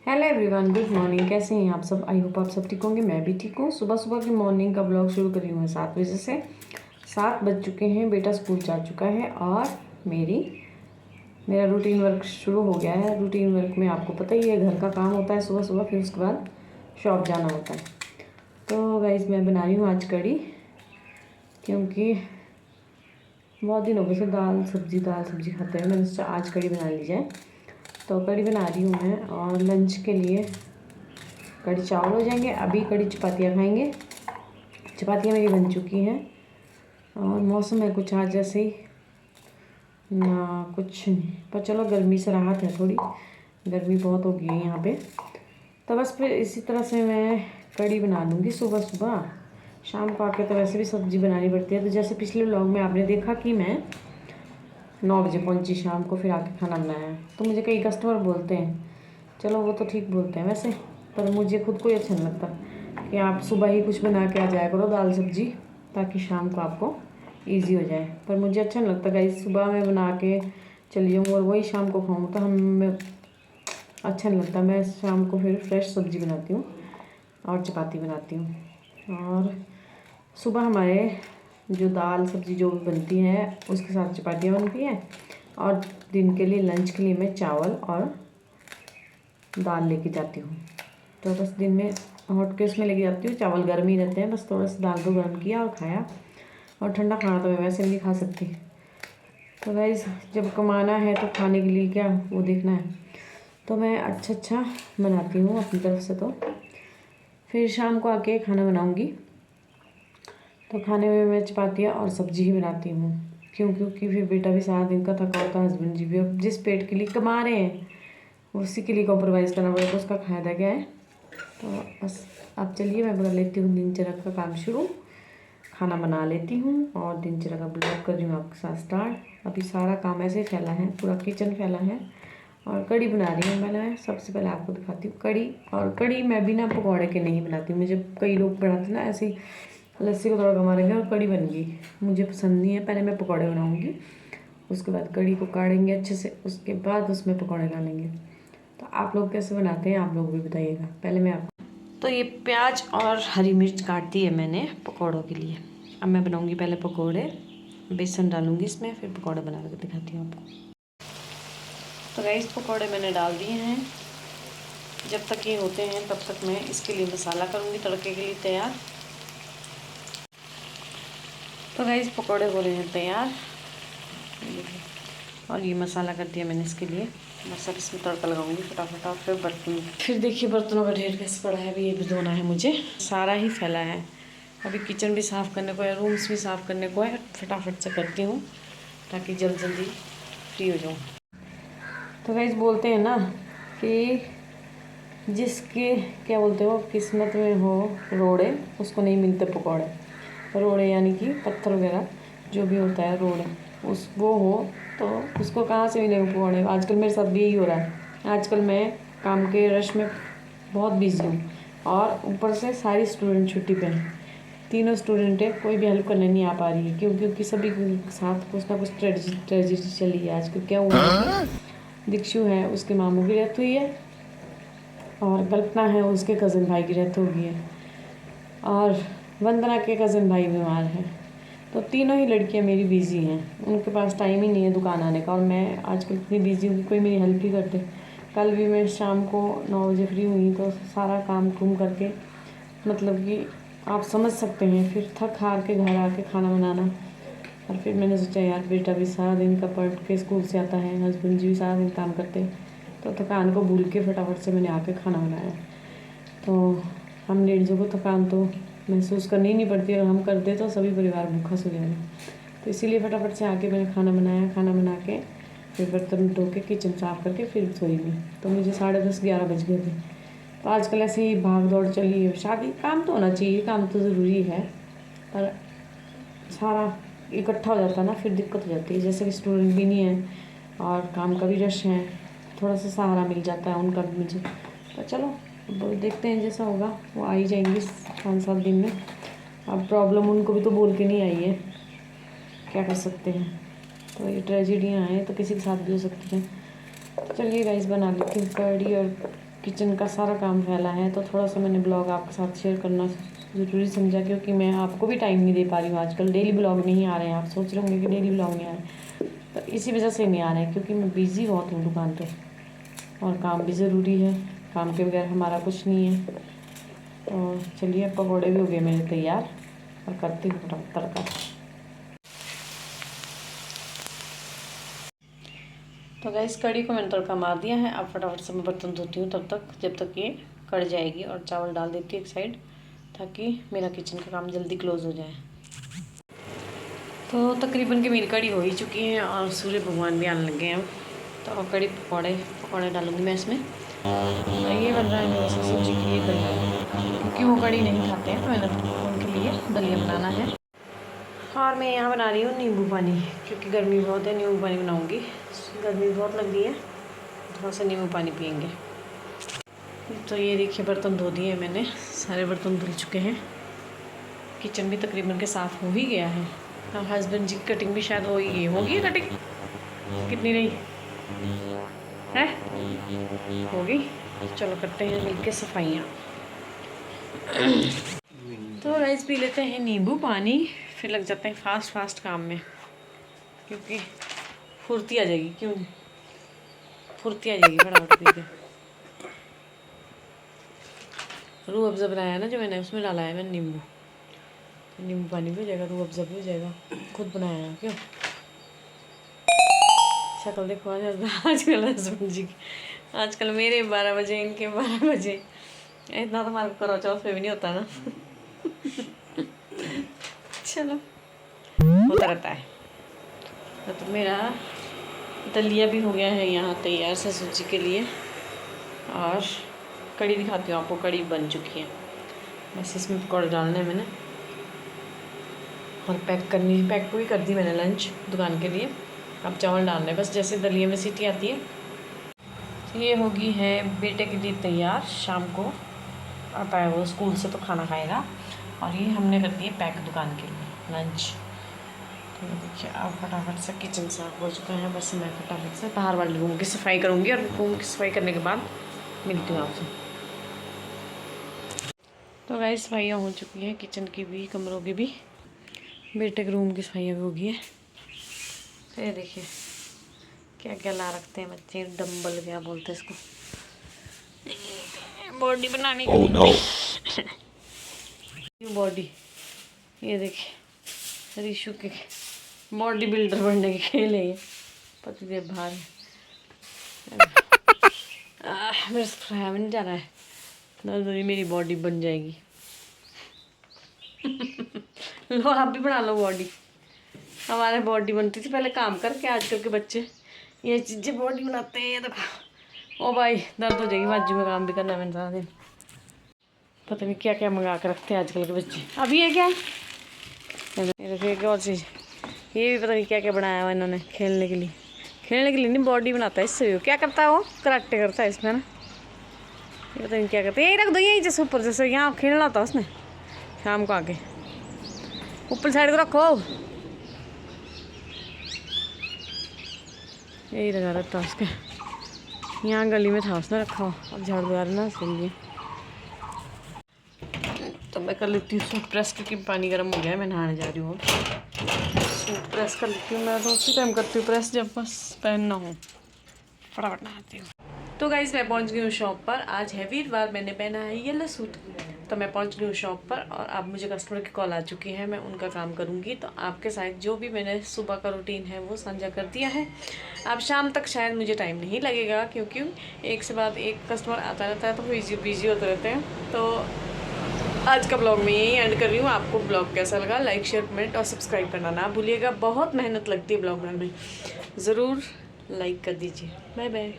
Hello everyone, good morning. कैसे हैं आप सब? आई होप आप सब ठीक होंगे। मैं भी ठीक हूँ। सुबह सुबह की मॉर्निंग का ब्लॉग शुरू करी हूँ मैं 7 बजे से। 7 बज चुके हैं, बेटा स्कूल जा चुका है और मेरा रूटीन वर्क शुरू हो गया है। रूटीन वर्क में आपको पता ही है, घर का काम होता है सुबह सुबह, फिर उसके बाद शॉप जाना होता है। तो गाइस मैं बना रही हूँ आज कढ़ी, क्योंकि बहुत दिन हो गए थे दाल सब्जी खाते हैं। मैंने सोचा आज कढ़ी बना ली जाए, तो कढ़ी बना रही हूँ मैं। और लंच के लिए कढ़ी चावल हो जाएंगे। अभी कढ़ी चपातियाँ खाएंगे। चपातियाँ मेरी बन चुकी हैं और मौसम है कुछ आज जैसे ही ना कुछ नहीं, पर चलो गर्मी से राहत है। थोड़ी गर्मी बहुत हो गई है यहाँ पे। तो बस फिर इसी तरह से मैं कढ़ी बना लूँगी सुबह सुबह। शाम को आके तो वैसे भी सब्ज़ी बनानी पड़ती है। तो जैसे पिछले व्लॉग में आपने देखा कि मैं 9 बजे पहुँची शाम को, फिर आके खाना बनाया। तो मुझे कई कस्टमर बोलते हैं, चलो वो तो ठीक बोलते हैं वैसे, पर मुझे खुद को ही अच्छा नहीं लगता कि आप सुबह ही कुछ बना के आ जाया करो दाल सब्जी, ताकि शाम को आपको इजी हो जाए। पर मुझे अच्छा नहीं लगता गाइस, सुबह मैं बना के चली जाऊँ और वही शाम को खाऊँ, तो हमें अच्छा नहीं लगता। मैं शाम को फिर फ्रेश सब्जी बनाती हूँ और चपाती बनाती हूँ। और सुबह हमारे जो दाल सब्जी जो बनती है उसके साथ चपातियाँ बनती हैं। और दिन के लिए लंच के लिए मैं चावल और दाल लेके जाती हूँ। तो बस दिन में हॉट केस में लेके जाती हूँ। चावल गर्म ही रहते हैं, बस थोड़ा सा दाल को गर्म किया और खाया। और ठंडा खाना तो मैं वैसे नहीं खा सकती। तो गाइस जब कमाना है तो खाने के लिए क्या वो देखना है, तो मैं अच्छा बनाती हूँ अपनी तरफ से। तो फिर शाम को आके खाना बनाऊँगी, तो खाने में मैं चपातियाँ और सब्जी ही बनाती हूँ। क्योंकि फिर बेटा भी सारा दिन का थका होता है, हस्बैंड जी भी। अब जिस पेट के लिए कमा रहे हैं उसी के लिए कॉम्प्रोमाइज़ करना पड़ेगा, तो उसका फायदा क्या है। तो बस अब चलिए मैं कर लेती हूँ दिनचर्या का काम शुरू। खाना बना लेती हूँ और दिनचर्या का ब्लॉग कर रही हूँ आपके साथ स्टार्ट। अभी सारा काम ऐसे ही फैला है, पूरा किचन फैला है। और कढ़ी बना रही हूँ मैं सबसे पहले आपको दिखाती हूँ कढ़ी। और कढ़ी मैं बिना पकौड़े के नहीं बनाती। मुझे कई लोग बनाते ना ऐसे ही, लस्सी को थोड़ा घुमा देंगे और कढ़ी बन गई। मुझे पसंद नहीं है। पहले मैं पकौड़े बनाऊँगी, उसके बाद कढ़ी को काढ़ेंगे अच्छे से, उसके बाद उसमें पकौड़े डालेंगे। तो आप लोग कैसे बनाते हैं, आप लोग भी बताइएगा। पहले मैं आप तो ये प्याज और हरी मिर्च काट दी है मैंने पकौड़ों के लिए। अब मैं बनाऊंगी पहले पकौड़े, बेसन डालूंगी इसमें, फिर पकौड़े बना के दिखाती हूँ आपको। तो गाइस पकौड़े मैंने डाल दिए हैं। जब तक ये होते हैं तब तक मैं इसके लिए मसाला करूँगी तड़के के लिए तैयार। तो गाइस पकौड़े हो रहे हैं तैयार और ये मसाला कर दिया मैंने इसके लिए। बस अब इसमें तड़का लगाऊंगी फटाफट। और फिर देखिए बर्तनों का ढेर कैसे पड़ा है। अभी ये भी धोना है मुझे, सारा ही फैला है। अभी किचन भी साफ़ करने को है, रूम्स भी साफ़ करने को है। फटाफट से करती हूँ ताकि जल्दी फ्री हो जाऊँ। तो गाइस बोलते हैं ना कि जिसके क्या बोलते हो किस्मत में हो रोड़े, उसको नहीं मिलते पकौड़े। रोड़े यानी कि पत्थर वगैरह जो भी होता है रोड़े, उस वो हो तो उसको कहाँ से मिलेंगे पकौड़े। आजकल मेरे साथ भी यही हो रहा है। आजकल मैं काम के रश में बहुत बिजी हूँ और ऊपर से सारी स्टूडेंट छुट्टी पे हैं। तीनों स्टूडेंट है, कोई भी हेल्प करने नहीं आ पा रही है, क्योंकि सभी के साथ कुछ ना कुछ ट्रेजिडी चली है। आजकल क्या हुआ है कि दीक्षु है, उसके मामू की डेथ हुई है, और कल्पना है उसके कज़न भाई की डेथ हो गई है, और वंदना के कज़न भाई बीमार है। तो तीनों ही लड़कियां मेरी बिज़ी हैं, उनके पास टाइम ही नहीं है दुकान आने का। और मैं आजकल इतनी बिज़ी हूँ कि कोई मेरी हेल्प ही करते। कल भी मैं शाम को 9 बजे फ्री हुई, तो सारा काम कुम करके, मतलब कि आप समझ सकते हैं, फिर थक हार के घर आके खाना बनाना। और फिर मैंने सोचा यार बेटा भी सारा दिन का पढ़ के स्कूल से आता है, हस्बैंड जी भी सारा दिन काम करते हैं, तो थकान को भूल के फटाफट से मैंने आके खाना बनाया। तो हम लेडीज़ों को थकान तो महसूस करनी ही नहीं पड़ती, और हम कर दे तो सभी परिवार भूखा सो जाएगा। तो इसीलिए फटाफट से आके मैंने खाना बनाया। खाना बना के फिर बर्तन धो के किचन साफ़ करके फिर सोई में, तो मुझे 10:30-11 बज गए थे। तो आजकल ऐसे ही भाग दौड़ चली है। शादी काम तो होना चाहिए, काम तो ज़रूरी है, पर सारा इकट्ठा हो जाता है ना, फिर दिक्कत हो जाती है। जैसे कि स्टूडेंट भी नहीं है और काम का भी रश है, थोड़ा सा सहारा मिल जाता है उनका भी मुझे। तो चलो अब देखते हैं, जैसा होगा वो आ ही जाएंगी 5-7 दिन में। अब प्रॉब्लम उनको भी तो बोल के नहीं आई है, क्या कर सकते हैं। तो ये ट्रेजेडियाँ हैं तो किसी के साथ भी हो सकती हैं। तो चलिए गाइस बना लेती हूँ कढ़ी और किचन का सारा काम फैला है, तो थोड़ा सा मैंने ब्लॉग आपके साथ शेयर करना ज़रूरी समझा, क्योंकि मैं आपको भी टाइम नहीं दे पा रही हूँ। आजकल डेली ब्लॉग नहीं आ रहे हैं, आप सोच रहे होंगे कि डेली ब्लॉग नहीं आ रहे, तो इसी वजह से नहीं आ रहे हैं, क्योंकि मैं बिज़ी बहुत हूँ दुकान पे और काम भी ज़रूरी है। काम के बगैर हमारा कुछ नहीं है। तो चलिए, पकौड़े भी हो गए मेरे तैयार और करती हूँ फटाफट तड़का। तो गैस कढ़ी को मैंने तड़का मार दिया है। अब फटाफट से मैं बर्तन धोती हूँ तब तक, जब तक ये कढ़ जाएगी, और चावल डाल देती हूँ एक साइड, ताकि मेरा किचन का काम जल्दी क्लोज़ हो जाए। तो तकरीबन की मेरी कढ़ी हो ही चुकी है और सूर्य भगवान भी आने लगे हैं। तो कढ़ी पकौड़े डालूँगी मैं इसमें। ये बन रहा है मेरे सब्जी के लिए दलिया, क्योंकि वो कढ़ी नहीं खाते हैं, तो मैंने उनके लिए दलिया बनाना है। और मैं यहाँ बना रही हूँ नींबू पानी, क्योंकि गर्मी बहुत है। नींबू पानी बनाऊँगी, गर्मी बहुत लग रही है, थोड़ा सा नींबू पानी पियेंगे। तो ये देखिए, बर्तन धो दिए मैंने, सारे बर्तन धुल चुके हैं। किचन भी तकरीबन के साफ़ हो ही गया है। और हस्बैंड जी की कटिंग भी शायद हो ही गई होगी। कटिंग कितनी रही है? होगी। चलो करते हैं मिलके सफाइयाँ। तो राइस पी लेते हैं नींबू पानी, फिर लग जाते हैं फास्ट काम में, क्योंकि फुर्ती आ जाएगी। क्यों फुर्ती आ जाएगी फटाफट पी के। रूह अफ़ज़ा बनाया ना जो मैंने, उसमें डाला है मैंने नींबू, तो नींबू पानी भी हो जाएगा, रूह अफ़ज़ा भी हो जाएगा। खुद बनाया है। क्यों शक्ल देखो आजकल हस्बैंड जी की, आजकल मेरे 12 बजे, इनके 12 बजे। इतना तो हमारे करो चौथ पे भी नहीं होता ना। चलो, होता रहता है। तो मेरा दलिया भी हो गया है यहाँ तैयार ससुर जी के लिए। और कढ़ी दिखाती हूँ आपको, कढ़ी बन चुकी है। बस इसमें पकौड़े डालने हैं मैंने, और पैक भी कर दी मैंने लंच दुकान के लिए। अब चावल डालने हैं बस, जैसे दलिया में सीटी आती है। तो ये होगी है बेटे के लिए तैयार, शाम को आता है वो स्कूल से, तो खाना खाएगा। और ये हमने कर दिए पैक दुकान के लिए लंच। तो देखिए, अब फटाफट से किचन साफ हो चुका है। बस मैं फटाफट से बाहर वाले रूम की सफाई करूँगी, और रूम की सफाई करने के बाद मिलती हूँ आपसे। तो गाइस सफाइयाँ हो चुकी हैं, किचन की भी, कमरों की भी, बेटे के रूम की सफाइयाँ भी हो गई है। तो ये देखिए क्या क्या ला रखते हैं बच्चे, डंबल क्या बोलते हैं इसको, बॉडी बनाने के लिए। बॉडी, ये देखिए रिशु के बॉडी बिल्डर बनने के खेल है ये, पतिदेव भार है। मेरे से नहीं जा रहा है, नजरी मेरी बॉडी बन जाएगी। लो आप भी बना लो बॉडी। हमारे बॉडी बनती थी पहले काम करके, आजकल के बच्चे ये चीज़ें बॉडी बनाते हैं। ये देखो, ओ भाई दर्द हो जाएगी बाजू में, काम भी करना है मैंने सारा दिन। पता नहीं क्या क्या मंगा कर रखते हैं आजकल के बच्चे। अब ये क्या है, ये देखो एक और चीज़, ये भी पता नहीं क्या क्या बनाया हुआ इन्होंने खेलने के लिए। खेलने के लिए नहीं, बॉडी बनाता है इससे। क्या करता है वो, कराटे करता है इसमें ना। ये पता नहीं क्या करता है। यही रख दो, यही जैसे ऊपर, जैसे यहाँ खेलना होता है उसने शाम को आके, ऊपर साइड को रखो। यही लगा रहता है उसके, यहाँ गली में था उसने रखा हुआ। अब झाड़ू लगा रहा ना इसलिए। तो मैं कर लेती हूँ सूट प्रेस, क्योंकि पानी गर्म हो गया है, मैं नहाने जा रही हूँ। सूट प्रेस कर लेती हूँ मैं, तो उसी टाइम करती हूँ प्रेस जब बस पहनना हो, फटाफट नहाती हूँ। तो गाइस मैं पहुँच गई हूँ शॉप पर। आज है वीरवार, मैंने पहना है येलो सूट। तो मैं पहुँच गई हूँ शॉप पर, और अब मुझे कस्टमर की कॉल आ चुकी है, मैं उनका काम करूँगी। तो आपके साथ जो भी मैंने सुबह का रूटीन है वो साझा कर दिया है। अब शाम तक शायद मुझे टाइम नहीं लगेगा, क्योंकि एक से बाद एक कस्टमर आता रहता है, तो बिजी होते रहते हैं। तो आज का ब्लॉग मैं यही एंड कर रही हूँ। आपको ब्लॉग कैसा लगा, लाइक शेयर कमेंट और सब्सक्राइब करना ना भूलिएगा। बहुत मेहनत लगती है ब्लॉग बनाने में, ज़रूर लाइक कर दीजिए। Bye bye.